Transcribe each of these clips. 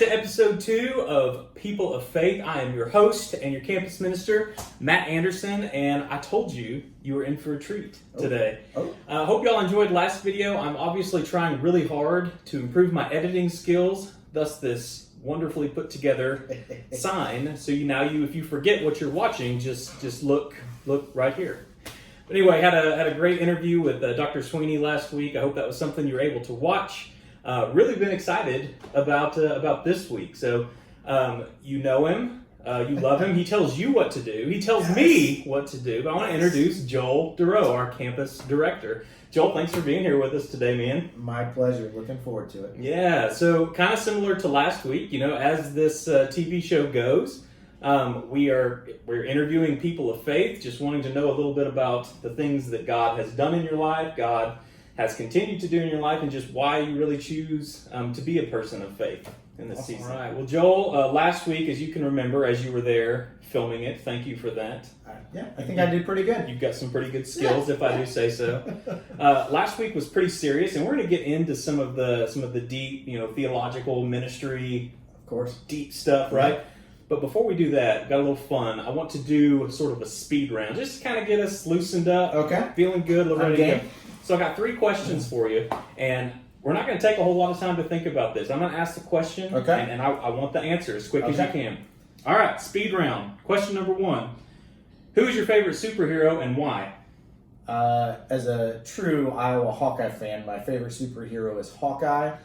to episode 2 of People of Faith. I am your host and your campus minister, Matt Anderson, and I told you were in for a treat today. Hope y'all enjoyed last video. I'm obviously trying really hard to improve my editing skills, thus this wonderfully put together sign. So if you forget what you're watching, just look right here. But anyway, had a great interview with Dr. Sweeney last week. I hope that was something you were able to watch. Really been excited about this week. So you know him, you love him. He tells you what to do. He tells me what to do. But I want to introduce Joel Derrough, our campus director. Joel, thanks for being here with us today, man. My pleasure. Looking forward to it. Yeah. So kind of similar to last week, as this TV show goes, we're interviewing people of faith, just wanting to know a little bit about the things that God has done in your life, God has continued to do in your life, and just why you really choose to be a person of faith in this season. All right. Well, Joel, last week, as you can remember, as you were there filming it, thank you for that. I think I did pretty good. You've got some pretty good skills, if I do say so. Last week was pretty serious, and we're going to get into some of the deep, theological ministry, of course, deep stuff, right? But before we do that, got a little fun. I want to do sort of a speed round, just to kind of get us loosened up. Okay. Feeling good, ready to go. So I got 3 questions for you, and we're not going to take a whole lot of time to think about this. I'm going to ask the question, and I want the answer as quick as you can. All right, speed round. Question number 1. Who is your favorite superhero and why? As a true Iowa Hawkeye fan, my favorite superhero is Hawkeye,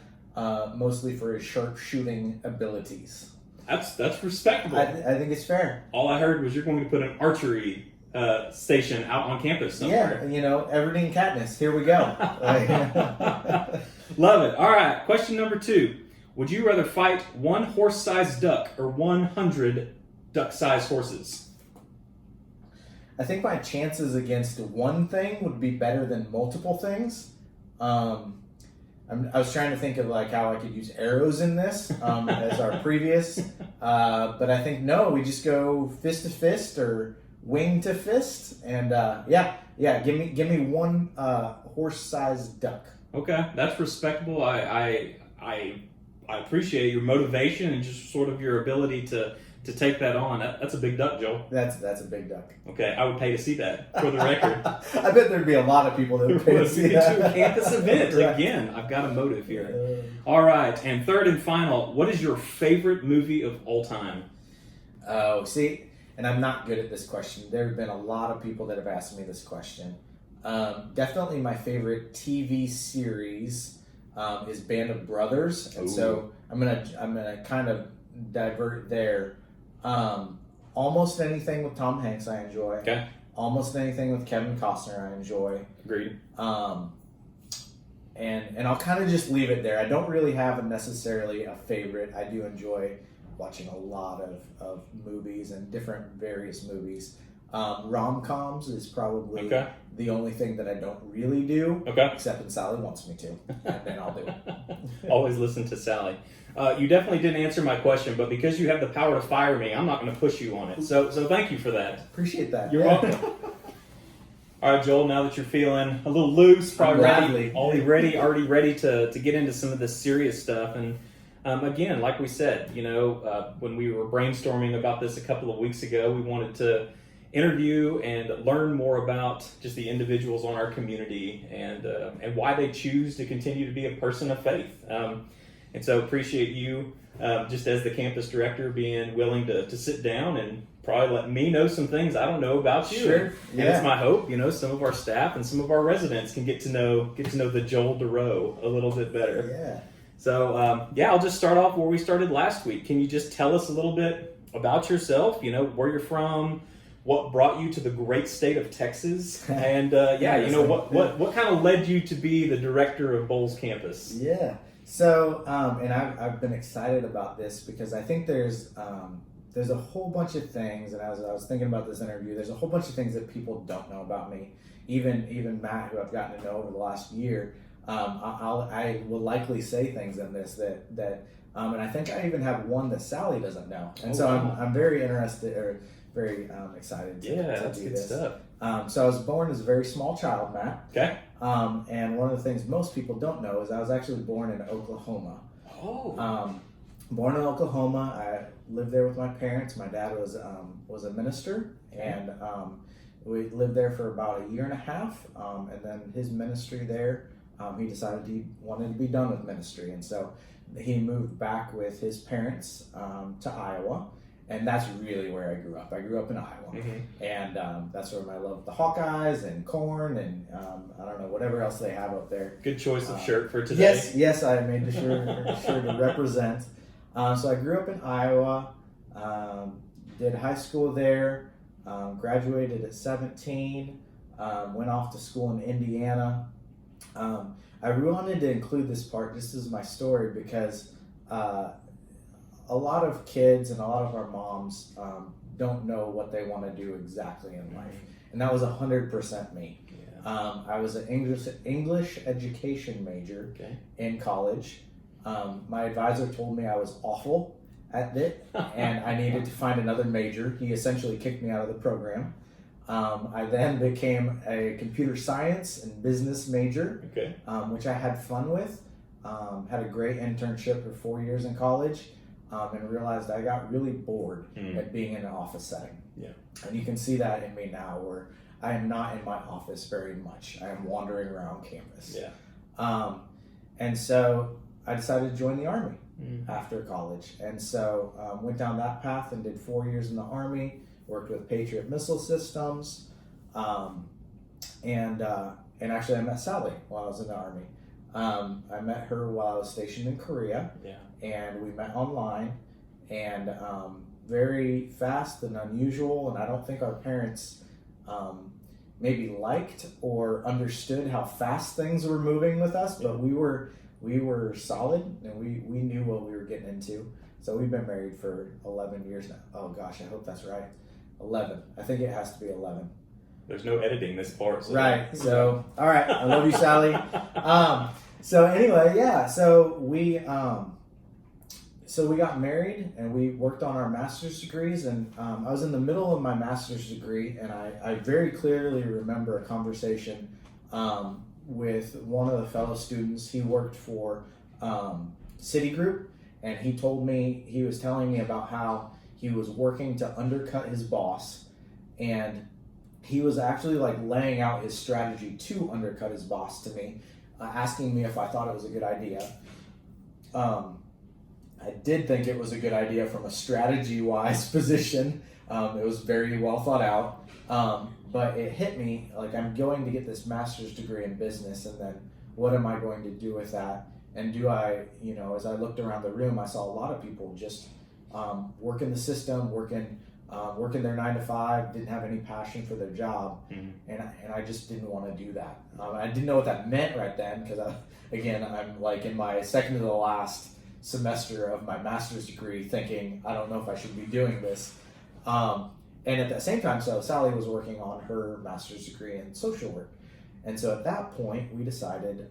mostly for his sharpshooting abilities. That's respectable. I think it's fair. All I heard was you're going to put an archery station out on campus somewhere. Yeah, everything Katniss. Here we go. Love it. All right, question number 2. Would you rather fight 1 horse-sized duck or 100 duck-sized horses? I think my chances against one thing would be better than multiple things. I was trying to think of how I could use arrows in this as our previous, but I think no, we just go fist to fist or wing to fist, and give me 1 horse-sized duck. Okay, that's respectable. I appreciate your motivation and just sort of your ability to take that on. That's a big duck, Joel. That's a big duck. Okay, I would pay to see that, for the record. I bet there'd be a lot of people that would pay to see that. To a campus event. Right. Again, I've got a motive here. All right, and third and final, what is your favorite movie of all time? Oh, see, and I'm not good at this question. There have been a lot of people that have asked me this question. Definitely my favorite TV series is Band of Brothers, and so I'm gonna kind of divert there. Almost anything with Tom Hanks I enjoy. Okay. Almost anything with Kevin Costner I enjoy. Agreed. And I'll kind of just leave it there. I don't really have necessarily a favorite. I do enjoy watching a lot of movies and different various movies. Rom-coms is probably the only thing that I don't really do, except when Sally wants me to, and then I'll do it. Always listen to Sally. You definitely didn't answer my question, but because you have the power to fire me, I'm not going to push you on it. So thank you for that. Appreciate that. You're welcome. All right, Joel, now that you're feeling a little loose, probably already ready to get into some of this serious stuff. And again, like we said, when we were brainstorming about this a couple of weeks ago, we wanted to interview and learn more about just the individuals on our community and why they choose to continue to be a person of faith. And so appreciate you, just as the campus director, being willing to sit down and probably let me know some things I don't know about you. Sure. And it's my hope, some of our staff and some of our residents can get to know the Joel Derrough a little bit better. Yeah. So I'll just start off where we started last week. Can you just tell us a little bit about yourself? Where you're from, what brought you to the great state of Texas, and what kind of led you to be the director of Bowles campus? Yeah. So, and I've been excited about this because I think there's a whole bunch of things, and as I was thinking about this interview, there's a whole bunch of things that people don't know about me. Even Matt, who I've gotten to know over the last year, I will likely say things in this that and I think I even have one that Sally doesn't know, and I'm very interested or very excited to do this. Stuff. So I was born as a very small child, Matt. Okay. And one of the things most people don't know is I was actually born in Oklahoma. Oh. born in Oklahoma. I lived there with my parents. My dad was a minister, and we lived there for about a year and a half. And then his ministry there, he decided he wanted to be done with ministry, and so he moved back with his parents to Iowa. And that's really where I grew up. I grew up in Iowa, and that's where I love the Hawkeyes and corn and I don't know, whatever else they have up there. Good choice of shirt for today. Yes, I made sure to represent. So I grew up in Iowa, did high school there, graduated at 17, went off to school in Indiana. I wanted to include this part just as my story because a lot of kids and a lot of our moms don't know what they want to do exactly in life, and that was 100% me. I was an English education major in college. My advisor told me I was awful at it, and I needed to find another major. He essentially kicked me out of the program. I then became a computer science and business major, which I had fun with. Had a great internship for 4 years in college. And realized I got really bored at being in an office setting. And you can see that in me now, where I am not in my office very much. I am wandering around campus. And so I decided to join the Army after college. And so went down that path and did 4 years in the Army, worked with Patriot missile systems. And actually I met Sally while I was in the Army. I met her while I was stationed in Korea, and we met online, and very fast and unusual, and I don't think our parents maybe liked or understood how fast things were moving with us, but we were solid, and we knew what we were getting into. So we've been married for 11 years now. Oh gosh, I hope that's right. 11. I think it has to be 11. There's no editing this part. So right. So, all right. I love you, Sally. So anyway, so we got married and we worked on our master's degrees, and I was in the middle of my master's degree, and I very clearly remember a conversation with one of the fellow students. He worked for Citigroup, and he was telling me about how he was working to undercut his boss, and he was actually like laying out his strategy to undercut his boss to me, asking me if I thought it was a good idea. I did think it was a good idea from a strategy-wise position. It was very well thought out, but it hit me like, I'm going to get this master's degree in business, and then what am I going to do with that? And do I, as I looked around the room, I saw a lot of people just working the system, working their 9 to 5, didn't have any passion for their job, and I just didn't want to do that. I didn't know what that meant right then, because I'm like in my second to the last semester of my master's degree, thinking I don't know if I should be doing this. And at the same time, so Sally was working on her master's degree in social work, and so at that point we decided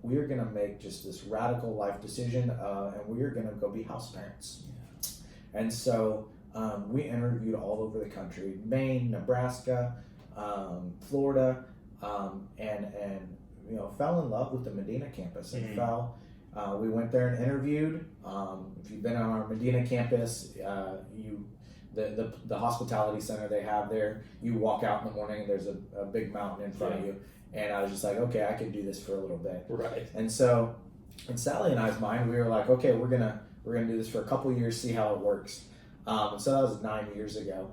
we were going to make just this radical life decision, and we were going to go be house parents. And so we interviewed all over the country: Maine, Nebraska, Florida, and fell in love with the Medina campus. And we went there and interviewed. If you've been on our Medina campus, the hospitality center they have there, you walk out in the morning and there's a big mountain in front of you. And I was just like, okay, I could do this for a little bit. Right. And so in Sally and I's mind, we were like, okay, we're gonna do this for a couple years, see how it works. So that was 9 years ago.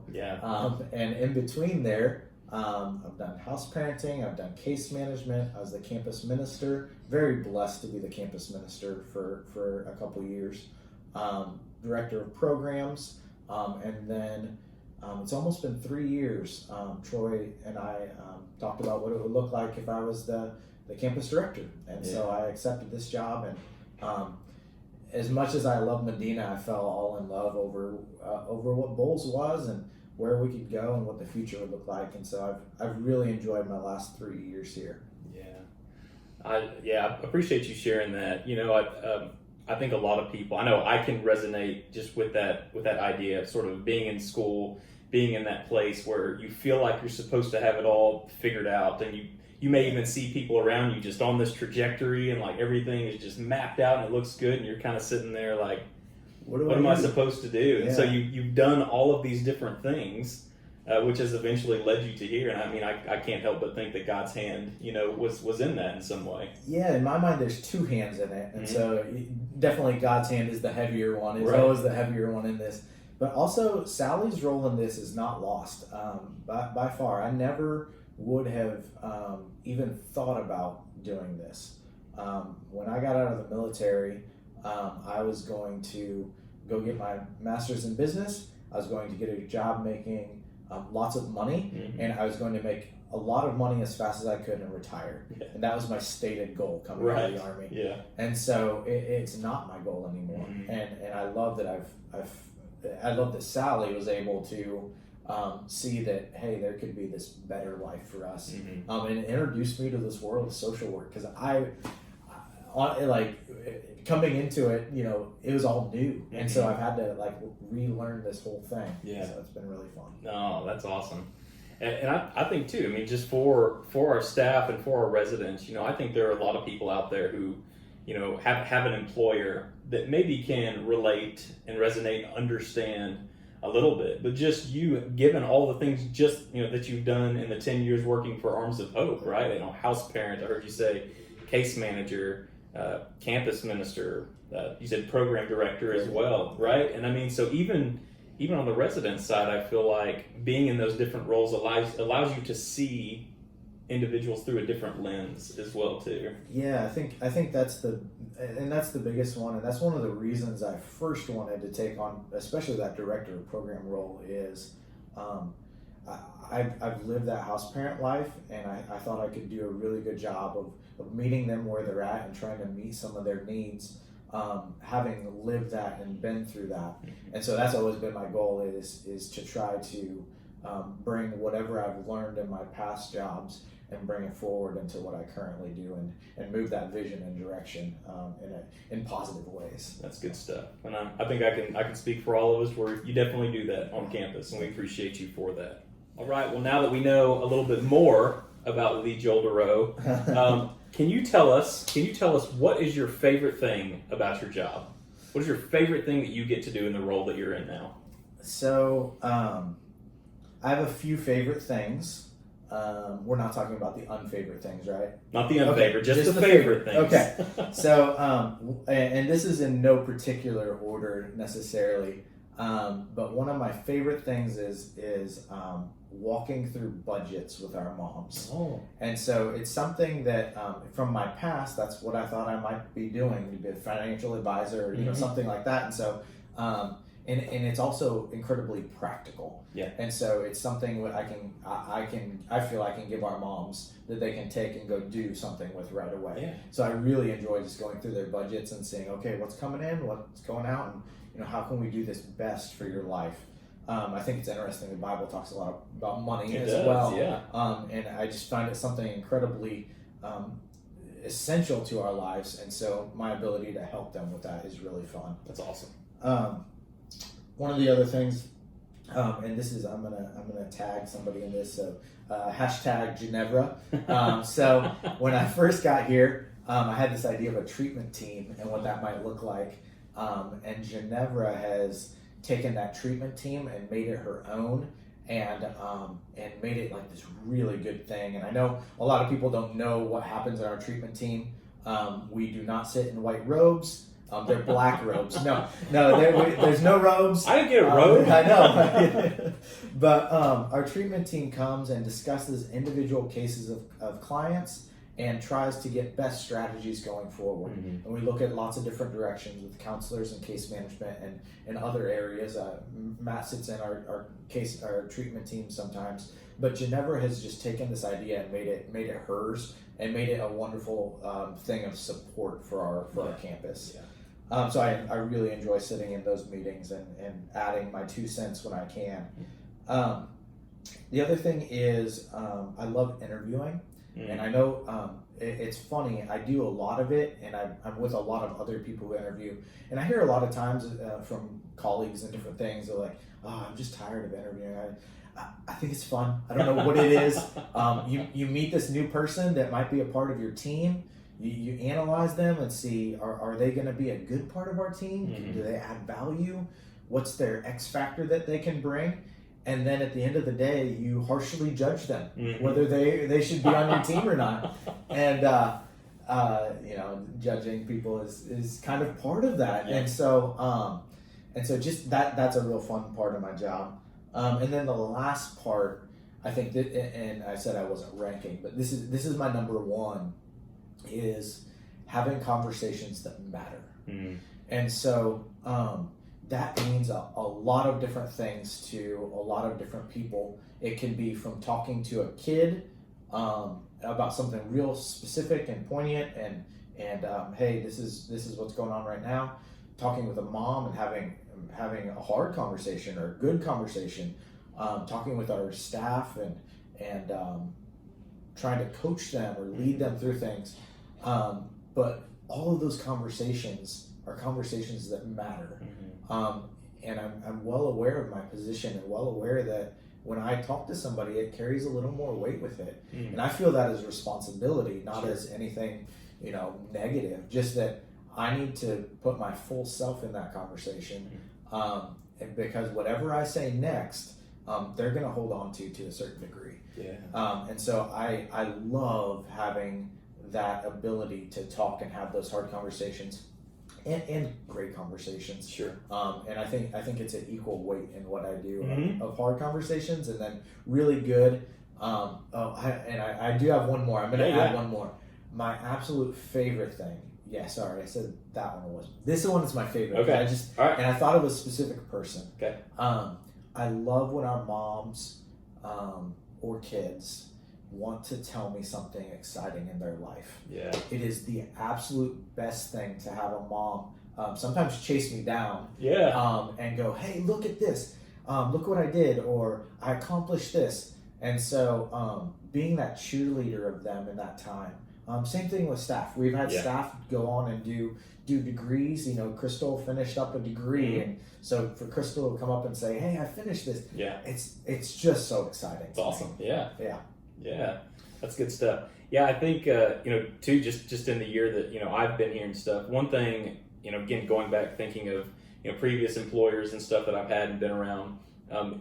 And in between there, I've done house parenting, I've done case management, I was the campus minister, very blessed to be the campus minister for a couple years, director of programs, and then it's almost been 3 years. Troy and I talked about what it would look like if I was the campus director, and so I accepted this job. And as much as I love Medina, I fell all in love over what Bowles was and where we could go and what the future would look like. And so I've really enjoyed my last 3 years here. I appreciate you sharing that. I think a lot of people, I know I can resonate just with that idea of sort of being in school, being in that place where you feel like you're supposed to have it all figured out, and you may even see people around you just on this trajectory, and like everything is just mapped out and it looks good, and you're kind of sitting there like, what am I supposed to do? And Yeah. so you've done all of these different things, which has eventually led you to here. And I mean, I can't help but think that God's hand, was in that in some way. Yeah, in my mind, there's two hands in it. And so definitely God's hand is the heavier one. It's Right. always the heavier one in this. But also, Sally's role in this is not lost by far. I never would have even thought about doing this. When I got out of the military, I was going to go get my master's in business. I was going to get a job making lots of money, and I was going to make a lot of money as fast as I could and retire. Yeah. And that was my stated goal coming out of the Army. Yeah. And so it's not my goal anymore. And I love that I love that Sally was able to see that, hey, there could be this better life for us, and introduce me to this world of social work, because coming into it, it was all new, and so I've had to relearn this whole thing. Yeah. So it's been really fun. Oh, that's awesome. And I think too, I mean, just for our staff and for our residents, I think there are a lot of people out there who, have an employer that maybe can relate and resonate and understand a little bit, but just you, given all the things that you've done in the 10 years working for Arms of Hope, right? House parent, I heard you say, case manager, campus minister, you said program director as well, right? And I mean, so even on the resident side, I feel like being in those different roles allows you to see individuals through a different lens as well too. Yeah, I think that's the biggest one, and that's one of the reasons I first wanted to take on, especially that director of program role, is I've lived that house parent life, and I thought I could do a really good job of meeting them where they're at and trying to meet some of their needs, having lived that and been through that. And so that's always been my goal, is to try to bring whatever I've learned in my past jobs and bring it forward into what I currently do, and move that vision and direction in positive ways. That's good stuff. And I think I can speak for all of us where you definitely do that on campus, and we appreciate you for that. All right, well, now that we know a little bit more about the Joel Derrough, can you tell us what is your favorite thing about your job? What is your favorite thing that you get to do in the role that you're in now? So I have a few favorite things. We're not talking about the unfavorite things, right? Not the unfavorite, okay, just the favorite things. Okay. So, and this is in no particular order necessarily, but one of my favorite things is walking through budgets with our moms. Oh. And so it's something that from my past, that's what I thought I might be doing, to be a financial advisor, or something like that. And so and it's also incredibly practical. Yeah. And so it's something that I feel I can give our moms that they can take and go do something with right away. Yeah. So I really enjoy just going through their budgets and saying, okay, what's coming in, what's going out, and how can we do this best for your life? I think it's interesting. The Bible talks a lot about money as well. Yeah. And I just find it something incredibly essential to our lives, and so my ability to help them with that is really fun. That's awesome. One of the other things, and this is I'm gonna tag somebody in this, so hashtag Ginevra. So when I first got here, I had this idea of a treatment team and what that might look like, and Ginevra has taken that treatment team and made it her own, and made it like this really good thing. And I know a lot of people don't know what happens in our treatment team. We do not sit in white robes. They're black robes. No, there's no robes. I didn't get a robe. I know. But our treatment team comes and discusses individual cases of clients and tries to get best strategies going forward. And we look at lots of different directions with counselors and case management and other areas. Matt sits in our treatment team sometimes. But Ginevra has just taken this idea and made it hers, and made it a wonderful thing of support for our campus. Yeah. So I really enjoy sitting in those meetings and adding my 2 cents when I can. The other thing is I love interviewing, and I know it's funny. I do a lot of it, and I'm with a lot of other people who interview, and I hear a lot of times from colleagues and different things. They're like, "Oh, I'm just tired of interviewing." I think it's fun. I don't know what it is. You meet this new person that might be a part of your team. you analyze them and see, are they going to be a good part of our team? Mm-hmm. Do they add value? What's their X factor that they can bring? And then at the end of the day, you harshly judge them, mm-hmm. whether they should be on your team or not. And judging people is kind of part of that. Yeah. And so just that's a real fun part of my job. And then the last part, I think that, and I said I wasn't ranking, but this is my number one, is having conversations that matter. Mm-hmm. And so that means a lot of different things to a lot of different people. It can be from talking to a kid about something real specific and poignant, and hey, this is what's going on right now. Talking with a mom and having a hard conversation or a good conversation. Talking with our staff and trying to coach them or lead them through things. But all of those conversations are conversations that matter. Mm-hmm. And I'm well aware of my position and well aware that when I talk to somebody, it carries a little more weight with it. Mm-hmm. And I feel that as responsibility, not Sure. as anything, negative, just that I need to put my full self in that conversation. Mm-hmm. And because whatever I say next, they're going to hold on to a certain degree. Yeah. And so I love having that ability to talk and have those hard conversations and great conversations. Sure. And I think it's an equal weight in what I do Mm-hmm. of hard conversations and then really good. I do have one more. I'm going to add one more. My absolute favorite thing. Yeah, sorry, I said that one was. This one is my favorite. Okay. All right. And I thought it was a specific person. Okay. I love when our moms or kids want to tell me something exciting in their life. Yeah. It is the absolute best thing to have a mom sometimes chase me down. Yeah. And go, hey, look at this. Look what I did, or I accomplished this. And so being that cheerleader of them in that time. Same thing with staff. We've had staff go on and do degrees. Crystal finished up a degree, mm-hmm. and so for Crystal to come up and say, "Hey, I finished this," it's just so exciting. It's awesome. Yeah. Yeah. Yeah. That's good stuff. Yeah, I think too, just in the year that I've been here and stuff. One thing, again, going back thinking of previous employers and stuff that I've had and been around,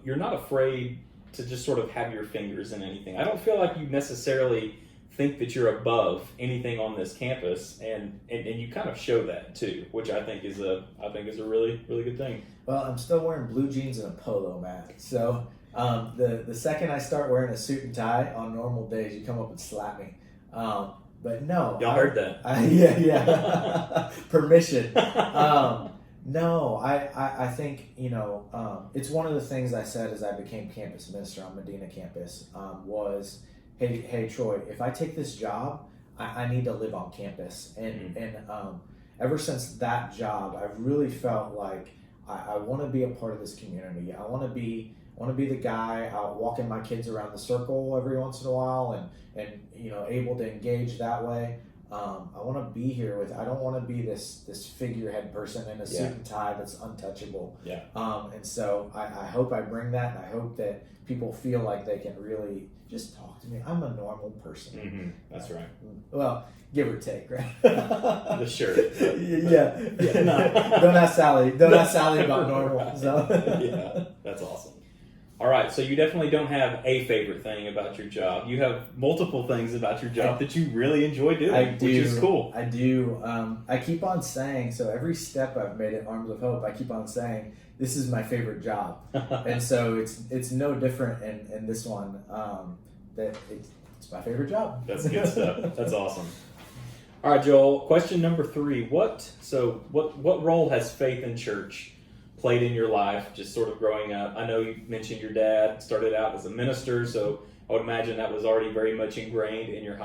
you're not afraid to just sort of have your fingers in anything. I don't feel like you necessarily think that you're above anything on this campus, and you kind of show that too, which I think is a really, really good thing. Well, I'm still wearing blue jeans and a polo, Matt. So the second I start wearing a suit and tie on normal days, you come up and slap me. But no, y'all heard that? Yeah. Permission. No, I think it's one of the things I said as I became campus minister on Medina campus was. Hey Troy, if I take this job, I need to live on campus. And ever since that job, I've really felt like I want to be a part of this community. I want to be the guy out walking my kids around the circle every once in a while and able to engage that way. I want to be here I don't want to be this figurehead person in a suit and tie that's untouchable. Yeah. And so I hope I bring that, and I hope that people feel like they can really just talk to me. I'm a normal person. Mm-hmm. That's right. Well, give or take, right? The shirt. Yeah. No. Don't ask Sally about normal. So. Yeah, that's awesome. All right, so you definitely don't have a favorite thing about your job. You have multiple things about your job that you really enjoy doing, which is cool. I do. I keep on saying, so every step I've made at Arms of Hope, I keep on saying, this is my favorite job. And so it's no different in this one. That it's my favorite job. That's good stuff. That's awesome. All right, Joel, question number 3. What role has faith in church played in your life, just sort of growing up? I know you mentioned your dad started out as a minister, so I would imagine that was already very much ingrained in your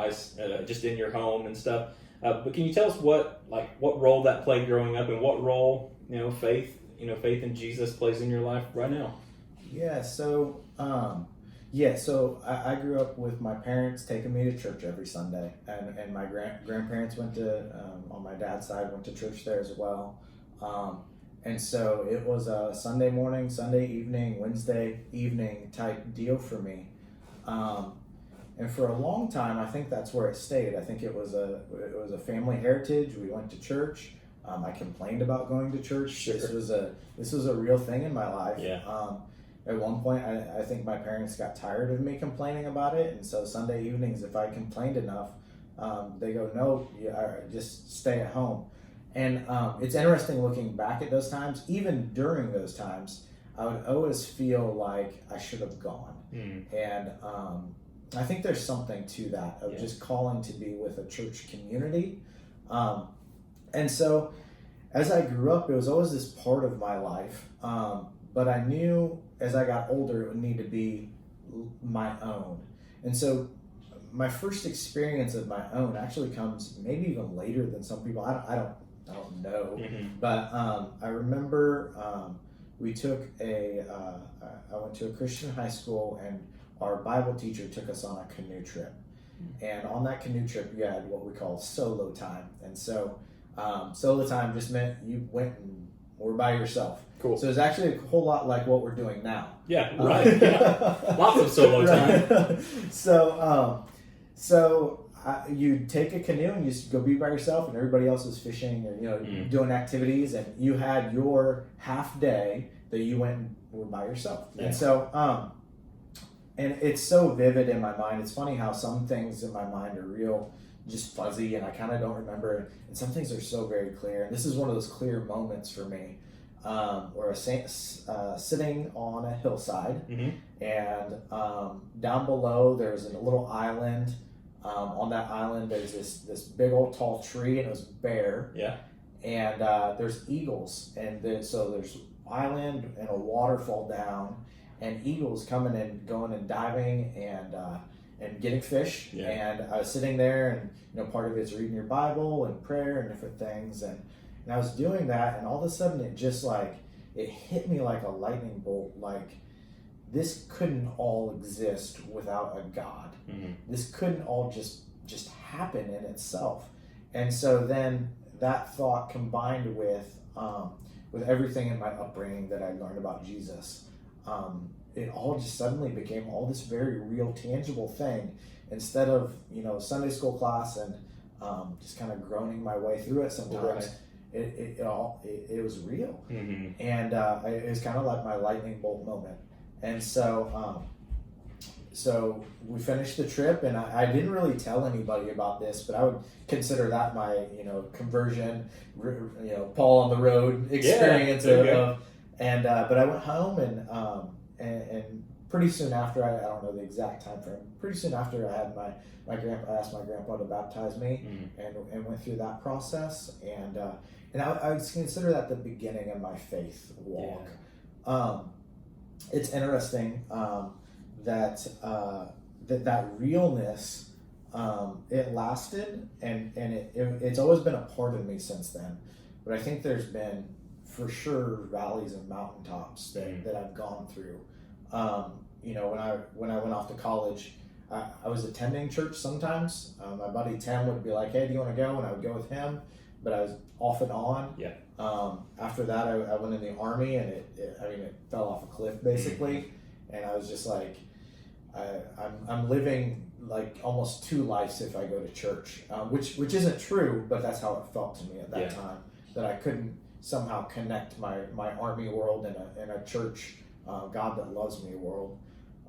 just in your home and stuff. But can you tell us what role that played growing up, and what role faith in Jesus plays in your life right now? Yeah. So I grew up with my parents taking me to church every Sunday, and my grandparents went to on my dad's side went to church there as well. And so it was a Sunday morning, Sunday evening, Wednesday evening type deal for me. And And for a long time, I think that's where it stayed. I think it was a family heritage. We went to church. I complained about going to church. Sure. This was a real thing in my life. Yeah. At one point, I think my parents got tired of me complaining about it, and so Sunday evenings, if I complained enough, they go, "No, just stay at home." And it's interesting looking back at those times. Even during those times, I would always feel like I should have gone. And I think there's something to that of just calling to be with a church community. And so as I grew up, it was always this part of my life. But I knew as I got older, it would need to be my own. And so my first experience of my own actually comes maybe even later than some people. I don't know. But I remember we took I went to a Christian high school, and our Bible teacher took us on a canoe trip. And on that canoe trip, you had what we call solo time. And so solo time just meant you went and were by yourself. Cool. So it's actually a whole lot like what we're doing now. Yeah, right. Lots of solo time. So you take a canoe and you go be by yourself, and everybody else is fishing or doing activities, and you had your half day that you went and were by yourself. Yeah. And so and it's so vivid in my mind. It's funny how some things in my mind are real just fuzzy, and I kind of don't remember, and some things are so very clear. And this is one of those clear moments for me, where I sitting on a hillside, and down below there's a little island. On that island there's this big old tall tree, and it was bare. Yeah. And there's eagles, and so there's island and a waterfall down, and eagles coming and going and diving and getting fish. Yeah. And I was sitting there, and part of it's reading your Bible and prayer and different things, and I was doing that, and all of a sudden it just it hit me like a lightning bolt. Like, this couldn't all exist without a God. This couldn't all just happen in itself. And so then that thought combined with everything in my upbringing that I learned about Jesus, it all just suddenly became all this very real, tangible thing, instead of Sunday school class and just kind of groaning my way through it sometimes. Right. It was real. And it was kind of like my lightning bolt moment. And so so we finished the trip, and I didn't really tell anybody about this, but I would consider that my conversion, Paul on the road experience. Yeah, but I went home, and pretty soon after, I don't know the exact time frame, pretty soon after I had my grandpa, I asked my grandpa to baptize me, and went through that process, and I would consider that the beginning of my faith walk. Yeah. It's interesting that realness, it lasted, and it's always been a part of me since then. But I think there's been, for sure, valleys and mountaintops that I've gone through. When I went off to college, I was attending church sometimes. My buddy Tim would be like, "Hey, do you want to go?" And I would go with him, but I was off and on. Yeah. After that, I went in the Army, and it fell off a cliff basically, and I was just like, I'm living like almost two lives if I go to church, which isn't true, but that's how it felt to me at that time, that I couldn't somehow connect my Army world and a church, God that loves me world.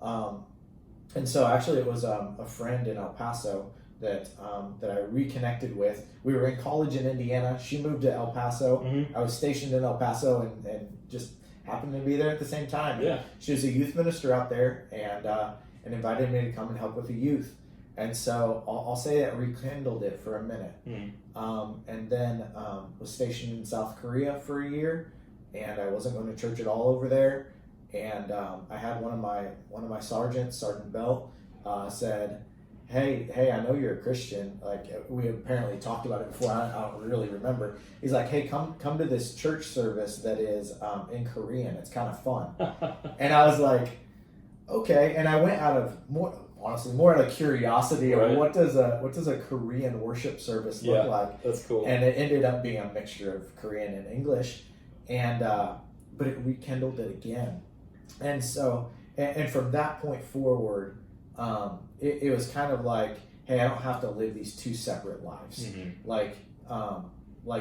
And so actually it was a friend in El Paso that I reconnected with. We were in college in Indiana. She moved to El Paso. I was stationed in El Paso and just happened to be there at the same time. Yeah. She was a youth minister out there, and invited me to come and help with the youth. And so I'll say that rekindled it for a minute. And then was stationed in South Korea for a year, and I wasn't going to church at all over there. And I had one of my sergeants, Sergeant Belt, said, Hey, I know you're a Christian. Like, we apparently talked about it before. I don't really remember. He's like, "Hey, come to this church service that is in Korean. It's kind of fun." And I was like, "Okay." And I went out of more out of curiosity of what does a Korean worship service look like? That's cool. And it ended up being a mixture of Korean and English, and but it rekindled it again. And so, and from that point forward, it was kind of like, hey, I don't have to live these two separate lives. Like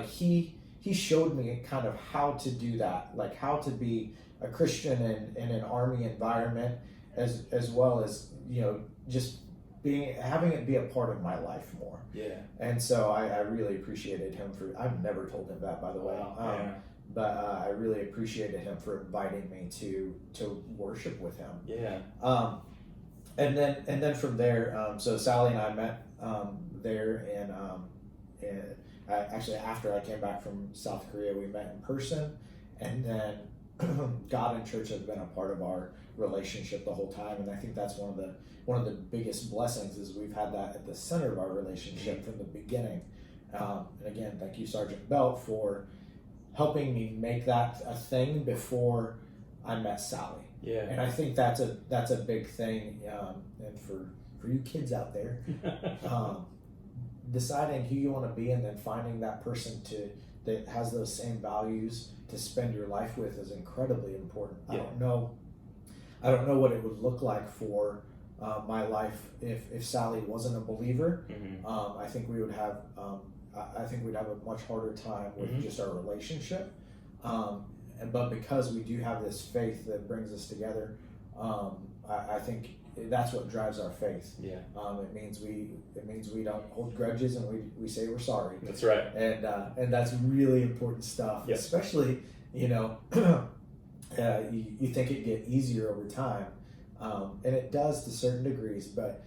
he showed me kind of how to do that, like how to be a Christian in an Army environment, as well as, just having it be a part of my life more. Yeah. And so I really appreciated him I've never told him that, by the way. Wow. But I really appreciated him for inviting me to worship with him. Yeah. And then from there, so Sally and I met there, and actually after I came back from South Korea, we met in person, and then God and church have been a part of our relationship the whole time, and I think that's one of the biggest blessings is we've had that at the center of our relationship from the beginning. And again, thank you, Sergeant Belt, for helping me make that a thing before I met Sally. Yeah. And I think that's a big thing, and for you kids out there, deciding who you want to be and then finding that person that has those same values to spend your life with is incredibly important. Yeah. I don't know what it would look like for my life if Sally wasn't a believer. I think we would have we'd have a much harder time with just our relationship. But because we do have this faith that brings us together, I think that's what drives our faith. Yeah. It means we don't hold grudges, and we say we're sorry. That's right. And that's really important stuff. Yep. Especially, you think it get easier over time, and it does to certain degrees, but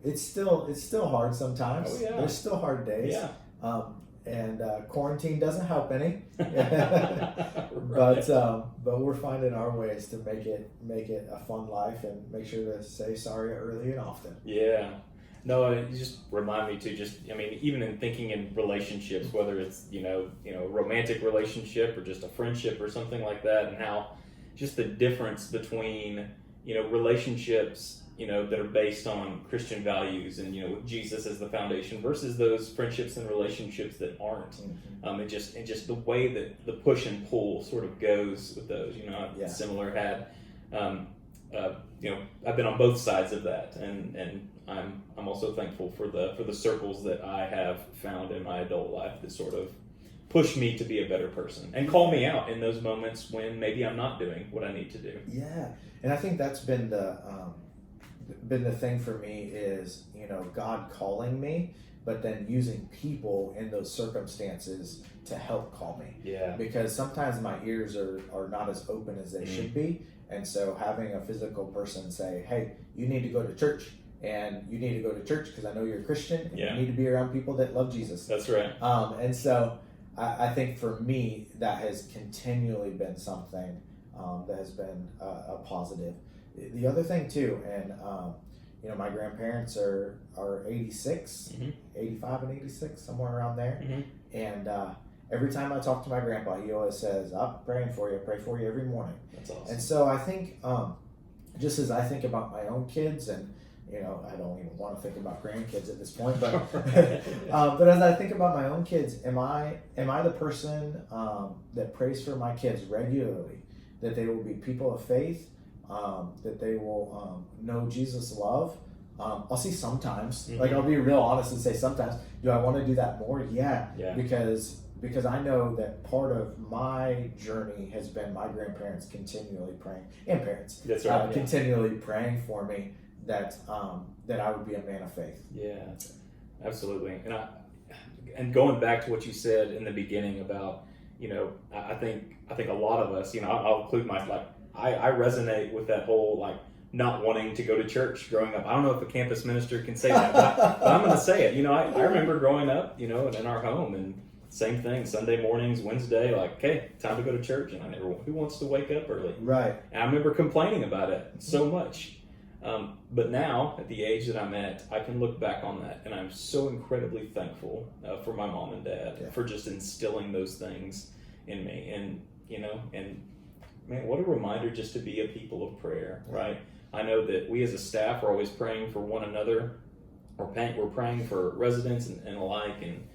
it's still hard sometimes. Oh, yeah. There's still hard days. Yeah. And quarantine doesn't help any. Right. But we're finding our ways to make it a fun life and make sure to say sorry early and often. Yeah. No, you just remind me to even in thinking in relationships, whether it's, a romantic relationship or just a friendship or something like that, and how just the difference between, relationships, that are based on Christian values and, with Jesus as the foundation versus those friendships and relationships that aren't. And just the way that the push and pull sort of goes with those, I've similar had, I've been on both sides of that, and I'm also thankful for the circles that I have found in my adult life that sort of push me to be a better person and call me out in those moments when maybe I'm not doing what I need to do. Yeah, and I think that's been the thing for me is, God calling me, but then using people in those circumstances to help call me. Yeah. Because sometimes my ears are not as open as they should be. And so having a physical person say, hey, you need to go to church, and you need to go to church because I know you're a Christian, and you need to be around people that love Jesus. That's right. And so I think for me, that has continually been something that has been a positive. The other thing too, and my grandparents are 86, 85 and 86, somewhere around there. And every time I talk to my grandpa, he always says, I'm praying for you, I pray for you every morning. That's awesome. And so I think, just as I think about my own kids, and I don't even want to think about grandkids at this point, but but as I think about my own kids, am I the person that prays for my kids regularly, that they will be people of faith, that they will know Jesus' love? I'll see sometimes, like I'll be real honest and say sometimes. Do I want to do that more? Yeah. Because I know that part of my journey has been my grandparents continually praying, and parents. That's right. Continually praying for me that I would be a man of faith. Yeah, absolutely. And going back to what you said in the beginning about, I think a lot of us, I'll include I resonate with that whole not wanting to go to church growing up. I don't know if a campus minister can say that, but I'm going to say it. I remember growing up, in our home, and same thing, Sunday mornings, Wednesday, okay, time to go to church. And who wants to wake up early? Right. And I remember complaining about it so much. But now, at the age that I'm at, I can look back on that, and I'm so incredibly thankful for my mom and dad for just instilling those things in me. And, and man, what a reminder just to be a people of prayer, right? I know that we as a staff are always praying for one another. We're praying for residents and alike. And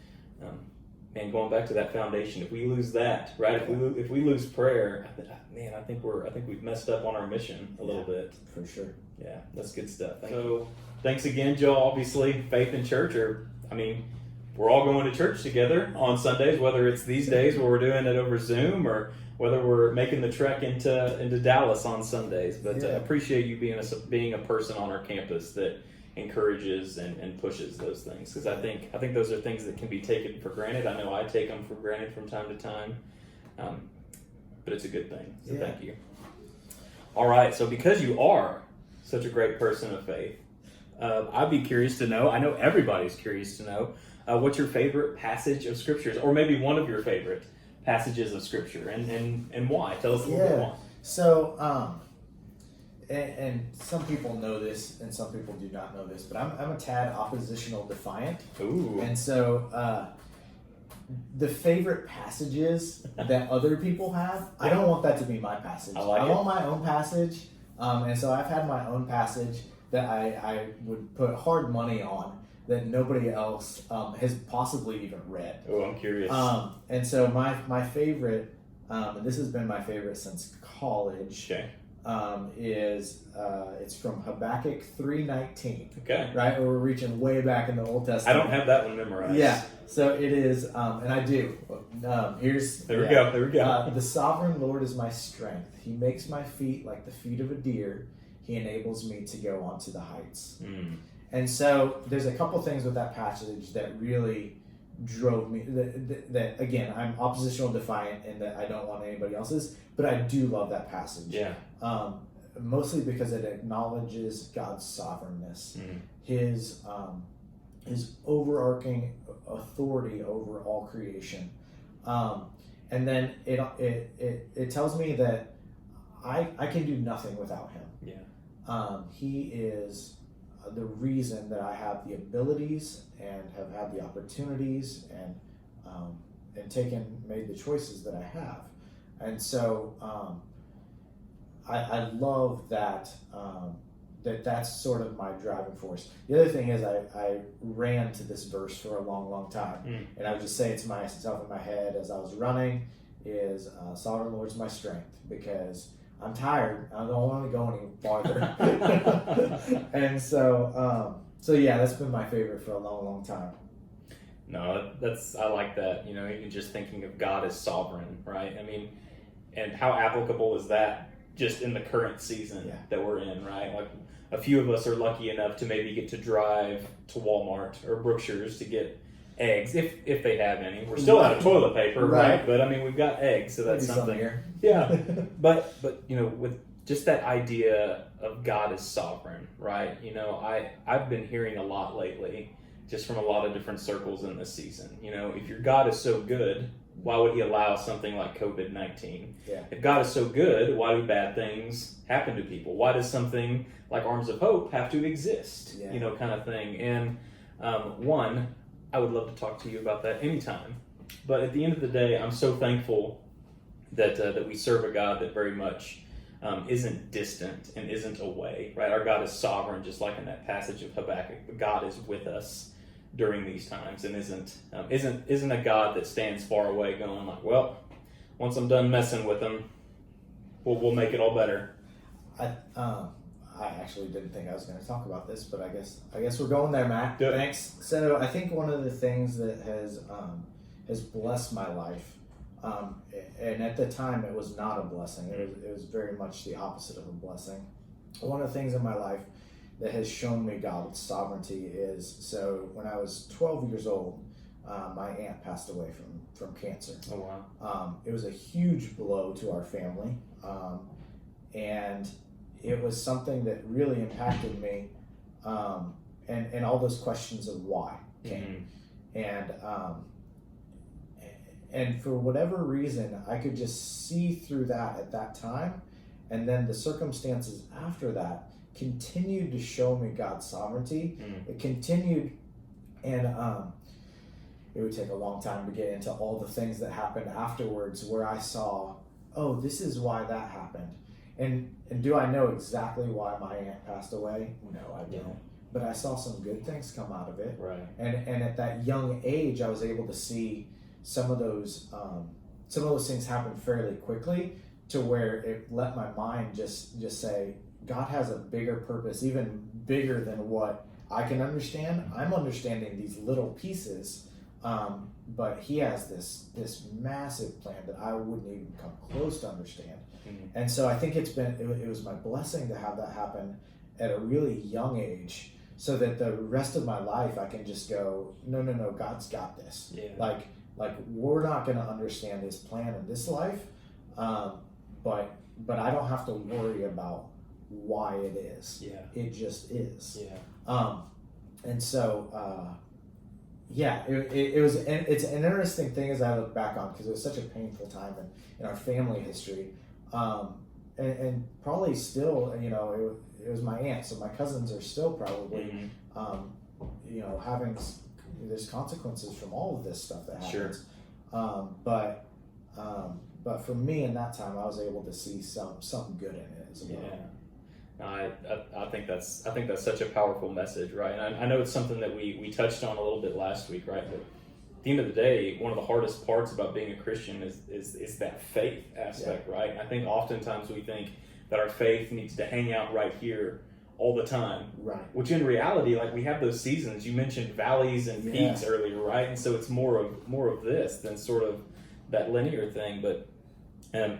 man, going back to that foundation, if we lose that, right? If we lose prayer, man, I think we've messed up on our mission a little bit. For sure. Yeah, that's good stuff. So thanks again, Joe. Obviously, faith and church we're all going to church together on Sundays, whether it's these days where we're doing it over Zoom or whether we're making the trek into Dallas on Sundays. But appreciate you being a person on our campus that encourages and pushes those things, because I think those are things that can be taken for granted. I know I take them for granted from time to time, but it's a good thing. So thank you. All right, so because you are such a great person of faith, I'd be curious to know. I know everybody's curious to know what's your favorite passage of scriptures, or maybe one of your favorite passages of scripture, and why? Tell us a little bit why. So, and some people know this, and some people do not know this, but I'm a tad oppositional defiant. Ooh. And so, the favorite passages that other people have, I don't want that to be my passage. I want my own passage, and so I've had my own passage that I would put hard money on that nobody else has possibly even read. Oh, I'm curious. And so my favorite, and this has been my favorite since college. Okay. It's from Habakkuk 3:19. Okay. Right? We're reaching way back in the Old Testament. I don't have that one memorized. Yeah. So it is, and I do. There we go. The sovereign Lord is my strength. He makes my feet like the feet of a deer. He enables me to go onto the heights. Mm. And so there's a couple things with that passage that really drove me, that again, I'm oppositional defiant in that I don't want anybody else's, but I do love that passage. Yeah. Mostly because it acknowledges God's sovereignness, his overarching authority over all creation. And then it tells me that I can do nothing without him. Yeah. He is the reason that I have the abilities and have had the opportunities and made the choices that I have. And so I love that that's sort of my driving force. The other thing is I ran to this verse for a long time, and I would just say it to myself in my head as I was running is Sovereign Lord's my strength, because I'm tired. I don't want to go any farther. And so yeah, that's been my favorite for a long time. No, I like that. Even just thinking of God as sovereign, right? I mean, and how applicable is that just in the current season that we're in, right? Like, a few of us are lucky enough to maybe get to drive to Walmart or Brookshire's to get eggs, if they have any. We're still out of toilet paper, right? But I mean, we've got eggs, so that's maybe something. Here. Yeah, but with just that idea of God as sovereign, right? I've been hearing a lot lately, just from a lot of different circles in this season. If your God is so good, why would he allow something like COVID-19? Yeah. If God is so good, why do bad things happen to people? Why does something like Arms of Hope have to exist? Yeah. Kind of thing. And I would love to talk to you about that anytime. But at the end of the day, I'm so thankful that we serve a God that very much isn't distant and isn't away, right? Our God is sovereign, just like in that passage of Habakkuk. But God is with us during these times, and isn't a God that stands far away, going like, well, once I'm done messing with him, we'll make it all better. I actually didn't think I was going to talk about this, but I guess we're going there, Matt. Good. Thanks. So I think one of the things that has blessed my life, and at the time it was not a blessing. It was very much the opposite of a blessing. One of the things in my life that has shown me God's sovereignty is, so when I was 12 years old, my aunt passed away from cancer. Oh, wow. It was a huge blow to our family, and it was something that really impacted me, and all those questions of why came. And for whatever reason, I could just see through that at that time, and then the circumstances after that continued to show me God's sovereignty. It continued, and it would take a long time to get into all the things that happened afterwards where I saw, oh, this is why that happened. And do I know exactly why my aunt passed away? No, I don't. Yeah. But I saw some good things come out of it. Right. And at that young age, I was able to see some of those things happened fairly quickly, to where it let my mind just say, God has a bigger purpose, even bigger than what I can understand. I'm understanding these little pieces, but He has this massive plan that I wouldn't even come close to understand. Mm-hmm. And so I think it was my blessing to have that happen at a really young age, so that the rest of my life I can just go, no, God's got this. Yeah. Like we're not going to understand His plan in this life, but I don't have to worry about why it is. Yeah. It just is. Yeah. And so, it was, and it's an interesting thing as I look back on, because it was such a painful time in our family history, and probably still, it was my aunt, so my cousins are still probably, having, there's consequences from all of this stuff that happens. Sure. But for me in that time, I was able to see some good in it as well. Yeah. I think that's such a powerful message, right? And I know it's something that we touched on a little bit last week, right? But at the end of the day, one of the hardest parts about being a Christian is that faith aspect, right? And I think oftentimes we think that our faith needs to hang out right here all the time, right? Which in reality, like, we have those seasons. You mentioned valleys and peaks earlier, right? And so it's more of this than sort of that linear thing, but. And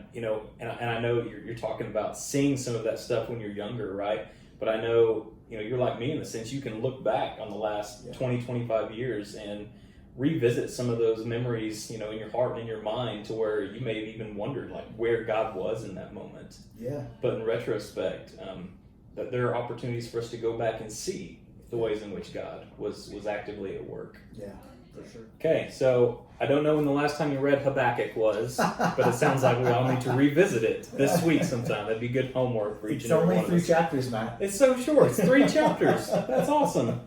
I know you're talking about seeing some of that stuff when you're younger, right? But I know, you're like me in the sense you can look back on the last 20, 25 years and revisit some of those memories, in your heart and in your mind, to where you may have even wondered, like, where God was in that moment. Yeah. But in retrospect, that there are opportunities for us to go back and see the ways in which God was actively at work. Yeah. For sure. Okay, so I don't know when the last time you read Habakkuk was, but it sounds like we all need to revisit it this week sometime. That'd be good homework for each and every one of us. It's only 3 chapters, Matt. It's so short. It's 3 chapters. That's awesome.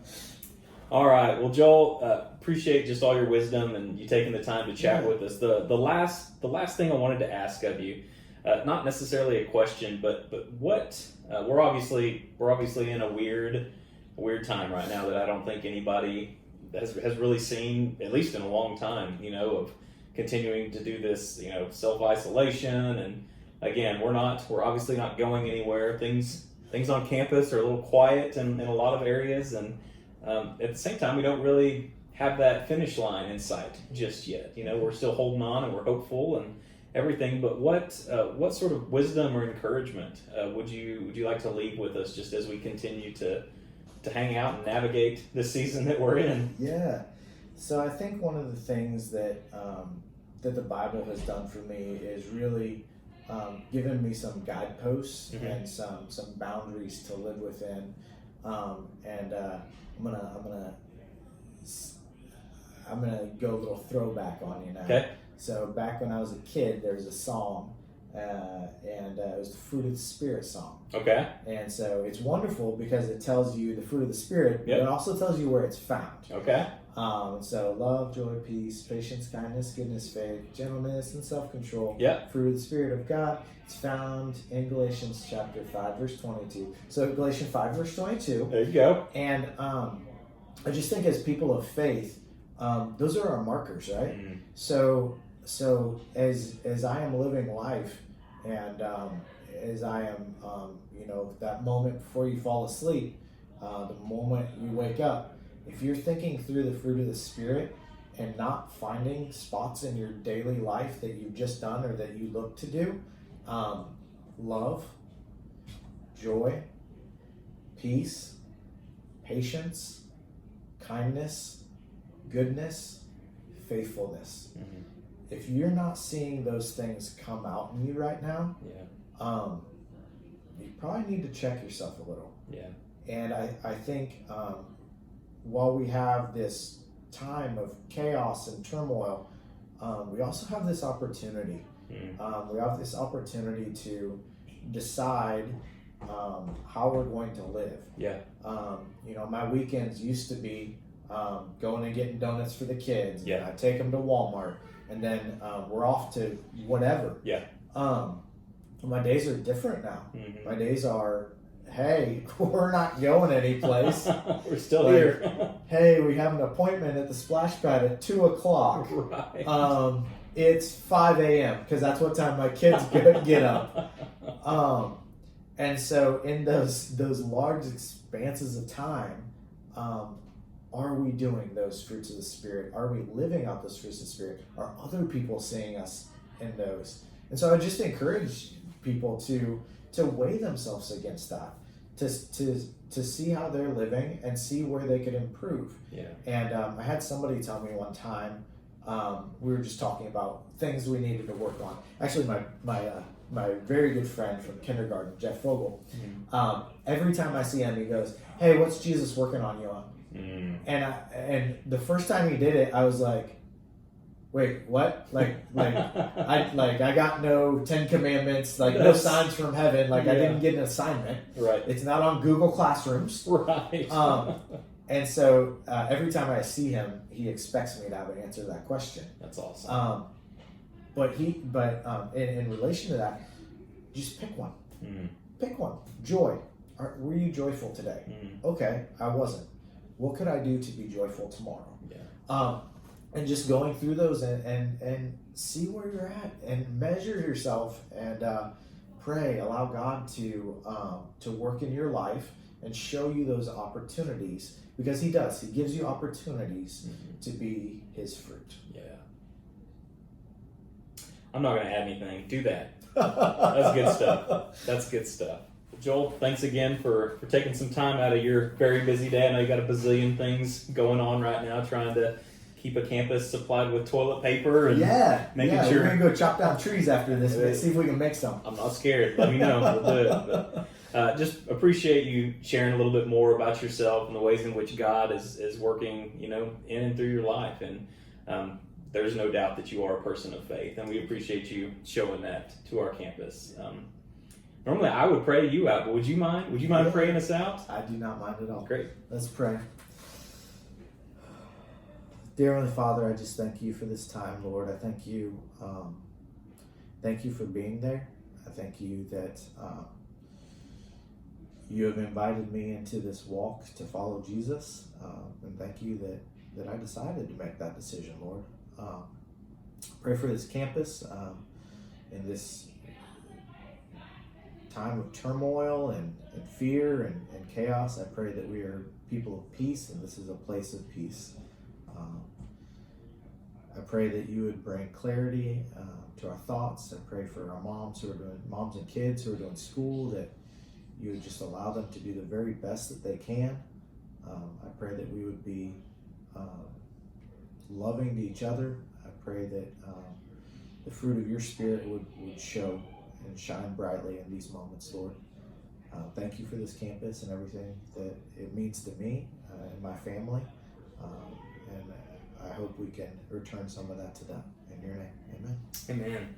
All right. Well, Joel, appreciate just all your wisdom and you taking the time to chat with us. The last thing I wanted to ask of you, not necessarily a question, but what we're obviously in a weird time right now that I don't think anybody has really seen, at least in a long time, of continuing to do this, self-isolation. And again, we're obviously not going anywhere. Things on campus are a little quiet in a lot of areas. And at the same time, we don't really have that finish line in sight just yet. We're still holding on and we're hopeful and everything. But what sort of wisdom or encouragement would you like to leave with us just as we continue to hang out and navigate this season that we're in? Yeah. So I think one of the things that the Bible has done for me is really given me some guideposts and some boundaries to live within. And I'm gonna go a little throwback on you now. Okay. So back when I was a kid, there was a song, and it was the Fruit of the Spirit song. Okay. And so it's wonderful because it tells you the fruit of the Spirit, but it also tells you where it's found. Okay. So love, joy, peace, patience, kindness, goodness, faith, gentleness, and self-control. Yeah. Fruit of the Spirit of God. It's found in Galatians chapter 5, verse 22. So Galatians 5, verse 22. There you go. And I just think as people of faith, those are our markers, right? Mm-hmm. So as I am living life, and as I am, that moment before you fall asleep, the moment you wake up, if you're thinking through the fruit of the Spirit and not finding spots in your daily life that you've just done or that you look to do, love, joy, peace, patience, kindness, goodness, faithfulness. Mm-hmm. If you're not seeing those things come out in you right now, you probably need to check yourself a little. Yeah. And I think while we have this time of chaos and turmoil, we also have this opportunity. We have this opportunity to decide how we're going to live. Yeah. My weekends used to be going and getting donuts for the kids. Yeah. I take them to Walmart, and then we're off to whatever. Yeah. My days are different now. Mm-hmm. My days are hey, we're not going anyplace. We're still here. Hey, we have an appointment at the splash pad at 2 o'clock. Right. It's 5 a.m. because that's what time my kids get up. And so in those large expanses of time, are we doing those fruits of the Spirit? Are we living out those fruits of the Spirit? Are other people seeing us in those? And so I just encourage people to weigh themselves against that, to see how they're living and see where they could improve. Yeah. And I had somebody tell me one time, we were just talking about things we needed to work on. Actually, my very good friend from kindergarten, Jeff Fogel, every time I see him, he goes, "Hey, what's Jesus working on you on?" And the first time he did it, I was like, "Wait, what? I got no 10 Commandments, no signs from heaven, I didn't get an assignment. Right. It's not on Google Classrooms." Right. And so every time I see him, he expects me to have an answer to that question. That's awesome. But in relation to that, just pick one. Pick one. Joy. Were you joyful today? Okay, I wasn't. What could I do to be joyful tomorrow? Yeah. And just going through those and see where you're at and measure yourself and pray. Allow God to work in your life and show you those opportunities, because He does. He gives you opportunities to be His fruit. Yeah. I'm not going to add anything. Do that. That's good stuff. That's good stuff. Joel, thanks again for taking some time out of your very busy day. I know you got a bazillion things going on right now, trying to keep a campus supplied with toilet paper and making sure. We're going to go chop down trees after this and see if we can make some. I'm not scared. Let me know. We'll do it. But, just appreciate you sharing a little bit more about yourself and the ways in which God is working, in and through your life. And there's no doubt that you are a person of faith, and we appreciate you showing that to our campus. Normally, I would pray you out, but would you mind? Would you mind praying us out? I do not mind at all. Great. Let's pray. Dear Heavenly Father, I just thank you for this time, Lord. I thank you. Thank you for being there. I thank you that you have invited me into this walk to follow Jesus, and thank you that I decided to make that decision, Lord. Pray for this campus in this time of turmoil and fear and chaos. I pray that we are people of peace, and this is a place of peace. I pray that you would bring clarity to our thoughts. I pray for our moms and kids who are doing school, that you would just allow them to do the very best that they can. I pray that we would be loving to each other. I pray that the fruit of your Spirit would show and shine brightly in these moments, Lord. Thank you for this campus and everything that it means to me and my family. And I hope we can return some of that to them. In your name, amen. Amen.